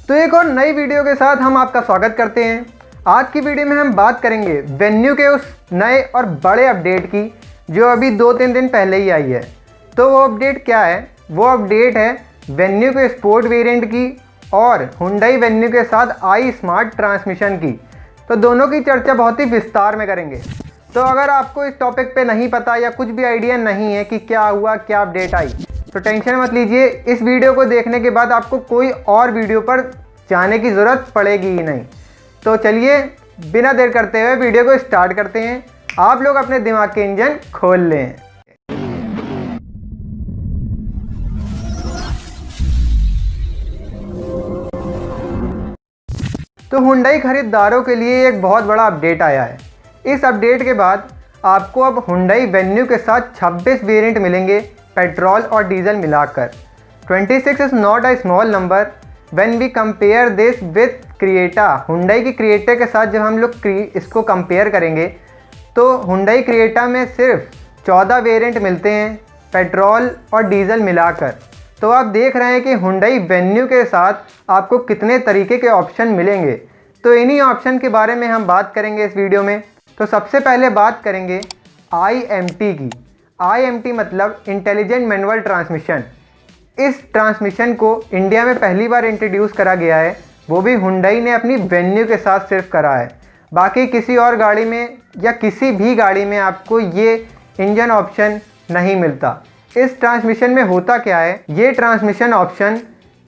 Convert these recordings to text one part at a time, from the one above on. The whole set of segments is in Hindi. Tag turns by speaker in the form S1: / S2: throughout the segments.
S1: तो एक और नई वीडियो के साथ हम आपका स्वागत करते हैं। आज की वीडियो में हम बात करेंगे वेन्यू के उस नए और बड़े अपडेट की जो अभी 2-3 दिन पहले ही आई है। तो वो अपडेट क्या है? वो अपडेट है वेन्यू के स्पोर्ट वेरिएंट की और हुंडई वेन्यू के साथ आई स्मार्ट ट्रांसमिशन की। तो दोनों की चर्चा बहुत ही विस्तार में करेंगे। तो अगर आपको इस टॉपिक पे नहीं पता या कुछ भी आइडिया नहीं है कि क्या हुआ, क्या अपडेट आई, तो टेंशन मत लीजिए। इस वीडियो को देखने के बाद आपको कोई और वीडियो पर जाने की ज़रूरत पड़ेगी ही नहीं। तो चलिए बिना देर करते हुए वीडियो को स्टार्ट करते हैं। आप लोग अपने दिमाग के इंजन खोल लें। तो हुंडई खरीदारों के लिए एक बहुत बड़ा अपडेट आया है। इस अपडेट के बाद आपको अब हुंडई वेन्यू के साथ 26 वेरिएंट मिलेंगे, पेट्रोल और डीजल मिलाकर। 26 is not a small number when we compare this with Creta. Hyundai की क्रिएटा के साथ जब हम लोग इसको कंपेयर करेंगे तो हुंडई क्रिएटा में सिर्फ 14 वेरिएंट मिलते हैं, पेट्रोल और डीजल मिलाकर। तो आप देख रहे हैं कि हुंडई वेन्यू के साथ आपको कितने तरीके के ऑप्शन मिलेंगे। तो इन्हीं ऑप्शन के बारे में हम बात करेंगे इस वीडियो में। तो सबसे पहले बात करेंगे IMT की। IMT मतलब इंटेलिजेंट मैनुअल ट्रांसमिशन। इस ट्रांसमिशन को इंडिया में पहली बार इंट्रोड्यूस करा गया है, वो भी हुंडई ने अपनी वेन्यू के साथ सिर्फ करा है। बाकी किसी और गाड़ी में या किसी भी गाड़ी में आपको ये इंजन ऑप्शन नहीं मिलता। इस ट्रांसमिशन में होता क्या है, ये ट्रांसमिशन ऑप्शन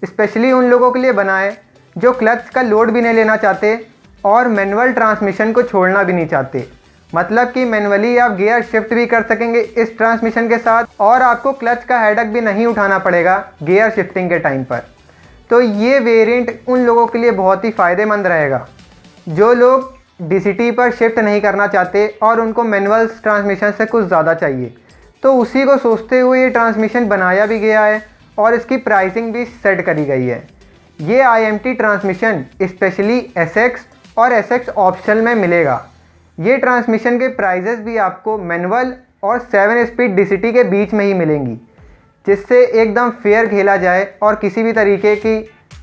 S1: स्पेशली उन लोगों के लिए बना है जो क्लच का लोड भी नहीं लेना चाहते और मैनुअल ट्रांसमिशन को छोड़ना भी नहीं चाहते। मतलब कि मैनुअली आप गियर शिफ्ट भी कर सकेंगे इस ट्रांसमिशन के साथ और आपको क्लच का हेडक भी नहीं उठाना पड़ेगा गियर शिफ्टिंग के टाइम पर। तो ये वेरिएंट उन लोगों के लिए बहुत ही फ़ायदेमंद रहेगा जो लोग DCT पर शिफ्ट नहीं करना चाहते और उनको मैनुअल ट्रांसमिशन से कुछ ज़्यादा चाहिए। तो उसी को सोचते हुए ये ट्रांसमिशन बनाया भी गया है और इसकी प्राइसिंग भी सेट करी गई है। ये IMT ट्रांसमिशन स्पेशली SX और SX ऑप्शन में मिलेगा। ये ट्रांसमिशन के प्राइजेस भी आपको मैनुअल और 7 स्पीड DCT के बीच में ही मिलेंगी, जिससे एकदम फेयर खेला जाए और किसी भी तरीके की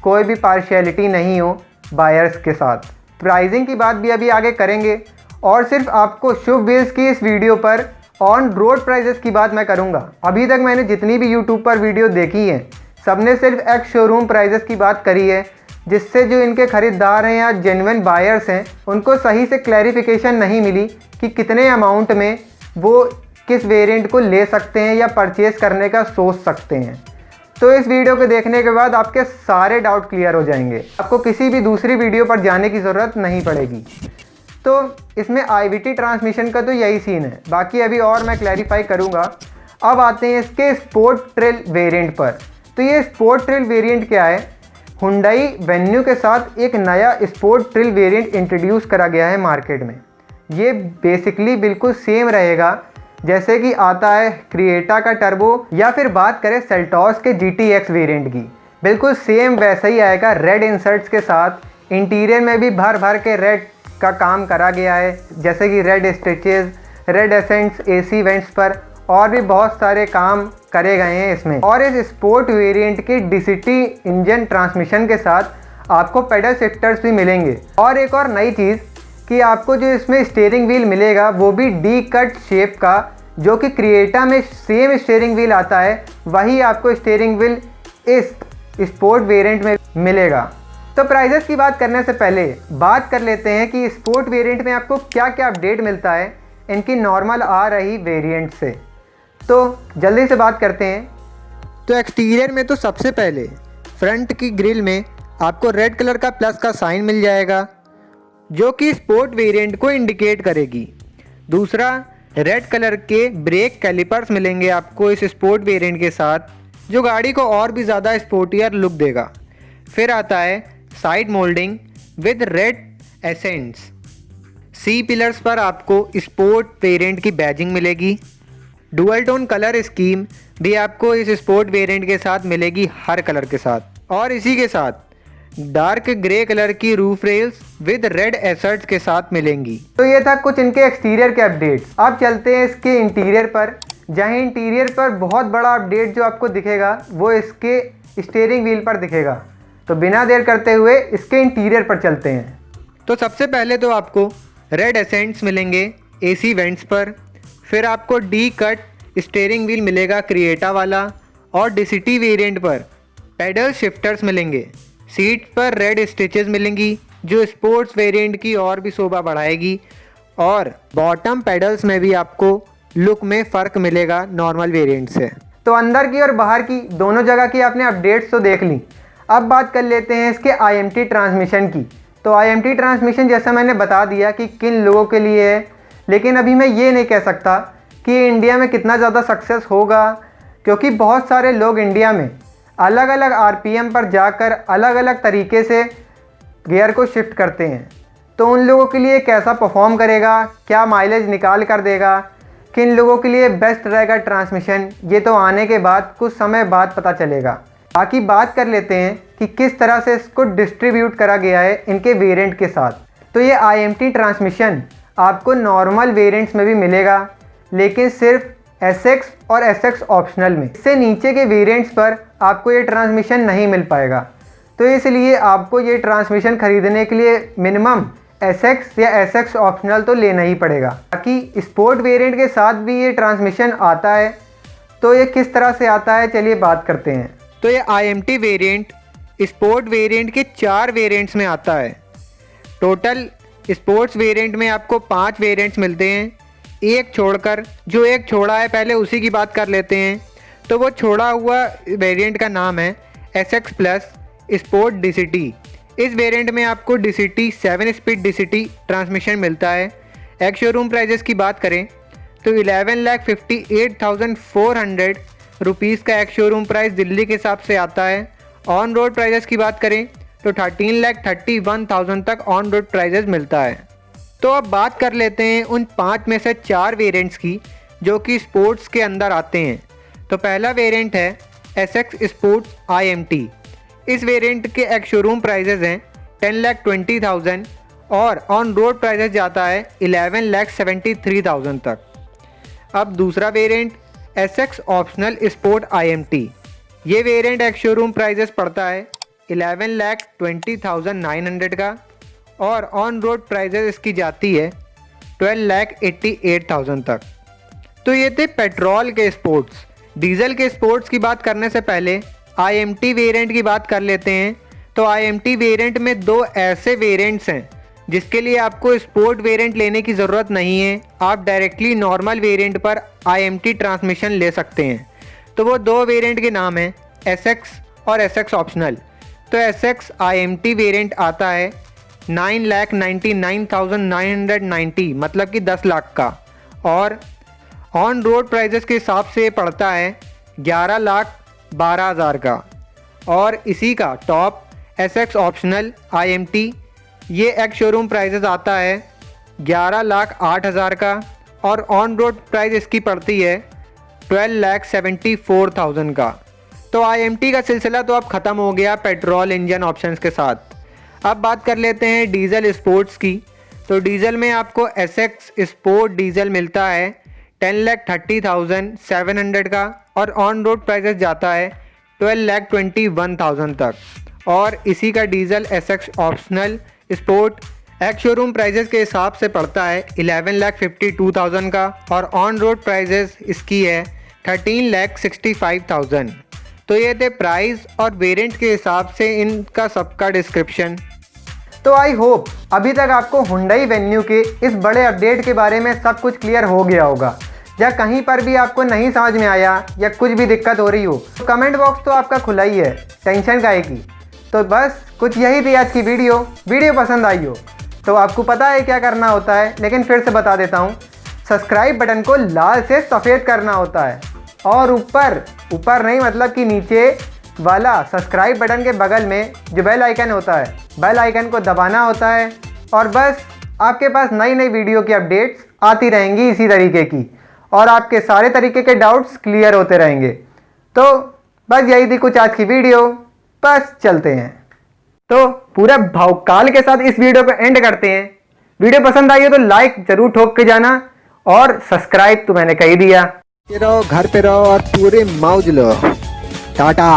S1: कोई भी पार्शियलिटी नहीं हो बायर्स के साथ। प्राइसिंग की बात भी अभी आगे करेंगे और सिर्फ आपको शुभ व्हील्स की इस वीडियो पर ऑन रोड प्राइजेस की बात मैं करूंगा। अभी तक मैंने जितनी भी यूट्यूब पर वीडियो देखी है सबने सिर्फ एक शोरूम प्राइजेस की बात करी है, जिससे जो इनके ख़रीदार हैं या जेन्युइन बायर्स हैं उनको सही से क्लैरिफिकेशन नहीं मिली कि कितने अमाउंट में वो किस वेरिएंट को ले सकते हैं या परचेज़ करने का सोच सकते हैं। तो इस वीडियो को देखने के बाद आपके सारे डाउट क्लियर हो जाएंगे, आपको किसी भी दूसरी वीडियो पर जाने की ज़रूरत नहीं पड़ेगी। तो इसमें IVT ट्रांसमिशन का तो यही सीन है, बाकी अभी और मैं क्लैरिफाई करूँगा। अब आते हैं इसके स्पोर्ट ट्रेल वेरिएंट पर। तो ये स्पोर्ट ट्रेल वेरिएंट क्या है? हुंडई वेन्यू के साथ एक नया स्पोर्ट ट्रेल वेरिएंट इंट्रोड्यूस करा गया है मार्केट में। ये बेसिकली बिल्कुल सेम रहेगा जैसे कि आता है क्रिएटा का टर्बो या फिर बात करें सेल्टॉस के GTX वेरिएंट की, बिल्कुल सेम वैसा ही आएगा रेड इंसर्ट्स के साथ। इंटीरियर में भी भर भर के रेड का काम करा गया है, जैसे कि red stitches, red ascents AC vents पर और भी बहुत सारे काम करे गए हैं इसमें। और इस स्पोर्ट वेरिएंट के DCT इंजन ट्रांसमिशन के साथ आपको पेडल शिफ्टर्स भी मिलेंगे। और एक और नई चीज़ कि आपको जो इसमें स्टीयरिंग व्हील मिलेगा वो भी डी कट शेप का, जो कि क्रिएटा में सेम स्टीयरिंग व्हील आता है वही आपको स्टीयरिंग व्हील इस स्पोर्ट वेरिएंट में मिलेगा। तो प्राइजेस की बात करने से पहले बात कर लेते हैं कि स्पोर्ट वेरिएंट में आपको क्या क्या अपडेट मिलता है इनकी नॉर्मल आ रही वेरिएंट से। तो जल्दी से बात करते हैं। तो एक्सटीरियर में तो सबसे पहले फ्रंट की ग्रिल में आपको रेड कलर का प्लस का साइन मिल जाएगा जो कि स्पोर्ट वेरिएंट को इंडिकेट करेगी। दूसरा, रेड कलर के ब्रेक कैलिपर्स मिलेंगे आपको इस स्पोर्ट वेरिएंट के साथ, जो गाड़ी को और भी ज़्यादा स्पोर्टियर लुक देगा। फिर आता है side moulding with red accents. C pillars पर आपको स्पोर्ट वेरिएंट की बैजिंग मिलेगी। डुअल टोन कलर स्कीम भी आपको इस स्पोर्ट वेरिएंट के साथ मिलेगी हर कलर के साथ। और इसी के साथ डार्क ग्रे कलर की रूफ रेल्स विद रेड एसर्ट्स के साथ मिलेंगी। तो ये था कुछ इनके एक्सटीरियर के अपडेट्स। अब चलते हैं इसके इंटीरियर पर, जहाँ इंटीरियर पर बहुत बड़ा अपडेट जो आपको दिखेगा वो इसके स्टीयरिंग व्हील पर दिखेगा। तो बिना देर करते हुए इसके इंटीरियर पर चलते हैं। तो सबसे पहले तो आपको रेड एसेंट्स मिलेंगे AC वेंट्स पर, फिर आपको डी कट स्टीयरिंग व्हील मिलेगा क्रिएटा वाला, और DCT वेरिएंट पर पेडल शिफ्टर्स मिलेंगे। सीट पर रेड स्टिचेस मिलेंगी जो स्पोर्ट्स वेरिएंट की और भी शोभा बढ़ाएगी, और बॉटम पेडल्स में भी आपको लुक में फ़र्क मिलेगा नॉर्मल वेरिएंट से। तो अंदर की और बाहर की दोनों जगह की आपने अपडेट्स तो देख ली। अब बात कर लेते हैं इसके IMT ट्रांसमिशन की। तो IMT ट्रांसमिशन जैसा मैंने बता दिया कि किन लोगों के लिए है, लेकिन अभी मैं ये नहीं कह सकता कि इंडिया में कितना ज़्यादा सक्सेस होगा, क्योंकि बहुत सारे लोग इंडिया में अलग अलग RPM पर जाकर अलग अलग तरीके से गियर को शिफ्ट करते हैं। तो उन लोगों के लिए कैसा परफॉर्म करेगा, क्या माइलेज निकाल कर देगा, किन लोगों के लिए बेस्ट रहेगा ट्रांसमिशन, ये तो आने के बाद कुछ समय बाद पता चलेगा। बाकी बात कर लेते हैं कि किस तरह से इसको डिस्ट्रीब्यूट करा गया है इनके वेरिएंट के साथ। तो ये IMT ट्रांसमिशन आपको नॉर्मल वेरिएंट्स में भी मिलेगा, लेकिन सिर्फ SX और SX ऑप्शनल में। इससे नीचे के वेरिएंट्स पर आपको ये ट्रांसमिशन नहीं मिल पाएगा। तो इसलिए आपको ये ट्रांसमिशन खरीदने के लिए मिनिमम SX या SX ऑप्शनल तो लेना ही पड़ेगा। बाकी स्पोर्ट वेरिएंट के साथ भी ये ट्रांसमिशन आता है। तो ये किस तरह से आता है, चलिए बात करते हैं। तो ये IMT वेरिएंट स्पोर्ट वेरिएंट के 4 वेरिएंट्स में आता है। टोटल स्पोर्ट्स वेरिएंट में आपको 5 वेरिएंट्स मिलते हैं, एक छोड़कर। जो एक छोड़ा है पहले उसी की बात कर लेते हैं। तो वो छोड़ा हुआ वेरिएंट का नाम है SX प्लस स्पोर्ट DCT। इस वेरिएंट में आपको DCT 7 स्पीड DCT ट्रांसमिशन मिलता है। एक्स शोरूम प्राइजेस की बात करें तो 11,58,400 रुपीज़ का एक्स शोरूम प्राइस दिल्ली के हिसाब से आता है। ऑन रोड प्राइजेस की बात करें तो 13,31,000 तक ऑन रोड प्राइजेस मिलता है। तो अब बात कर लेते हैं उन 5 में से 4 वेरिएंट्स की जो कि स्पोर्ट्स के अंदर आते हैं। तो पहला वेरिएंट है SX स्पोर्ट्स IMT। इस वेरिएंट के एक्स शोरूम प्राइजेस हैं 10,20,000 और ऑन रोड प्राइजेस जाता है 11,73,000 तक। अब दूसरा variant SX optional sport IMT। ये वेरिएंट एक्स शोरूम प्राइजेस पड़ता है 11,20,900 का और ऑन रोड प्राइजेस इसकी जाती है 12,88,000 तक। तो ये थे पेट्रोल के स्पोर्ट्स। डीजल के स्पोर्ट्स की बात करने से पहले IMT वेरिएंट की बात कर लेते हैं। तो IMT वेरिएंट में 2 ऐसे वेरिएंट्स हैं जिसके लिए आपको स्पोर्ट वेरिएंट लेने की ज़रूरत नहीं है, आप डायरेक्टली नॉर्मल वेरिएंट पर IMT ट्रांसमिशन ले सकते हैं। तो वो 2 वेरिएंट के नाम हैं SX और SX ऑप्शनल। तो SX IMT वेरिएंट आता है 9,99,990 मतलब कि 10 लाख का, और ऑन रोड प्राइजेस के हिसाब से पड़ता है 11,12,000 का। और इसी का टॉप SX ऑप्शनल IMT ये एक्स शोरूम प्राइजेस आता है 11,08,000 का और ऑन रोड प्राइस इसकी पड़ती है 12,74,000 का। तो IMT का सिलसिला तो अब ख़त्म हो गया पेट्रोल इंजन ऑप्शंस के साथ। अब बात कर लेते हैं डीजल स्पोर्ट्स की। तो डीजल में आपको SX स्पोर्ट डीजल मिलता है 10,30,700 का और ऑन रोड प्राइसेस जाता है 12,21,000 तक। और इसी का diesel SX optional sport ex showroom prices के हिसाब से पड़ता है 11,52,000 का और ऑन रोड प्राइजेस इसकी है 13,65,000। तो ये थे प्राइस और वेरिएंट के हिसाब से इनका सबका डिस्क्रिप्शन। तो आई होप अभी तक आपको हुंडई वेन्यू के इस बड़े अपडेट के बारे में सब कुछ क्लियर हो गया होगा। या कहीं पर भी आपको नहीं समझ में आया या कुछ भी दिक्कत हो रही हो तो कमेंट बॉक्स तो आपका खुला ही है, टेंशन काहे की। तो बस कुछ यही थी आज की वीडियो पसंद आई हो तो आपको पता है क्या करना होता है, लेकिन फिर से बता देता हूँ, सब्सक्राइब बटन को लाल से सफ़ेद करना होता है और ऊपर नहीं मतलब कि नीचे वाला सब्सक्राइब बटन के बगल में जो बेल आइकन होता है, बेल आइकन को दबाना होता है और बस आपके पास नई नई वीडियो की अपडेट्स आती रहेंगी इसी तरीके की और आपके सारे तरीके के डाउट्स क्लियर होते रहेंगे। तो बस यही थी कुछ आज की वीडियो, बस चलते हैं। तो पूरा भावकाल के साथ इस वीडियो को एंड करते हैं। वीडियो पसंद आई हो तो लाइक ज़रूर ठोक के जाना और सब्सक्राइब तो मैंने कह ही दिया।
S2: रहो घर पे रहो और पूरे मौज लो। टाटा।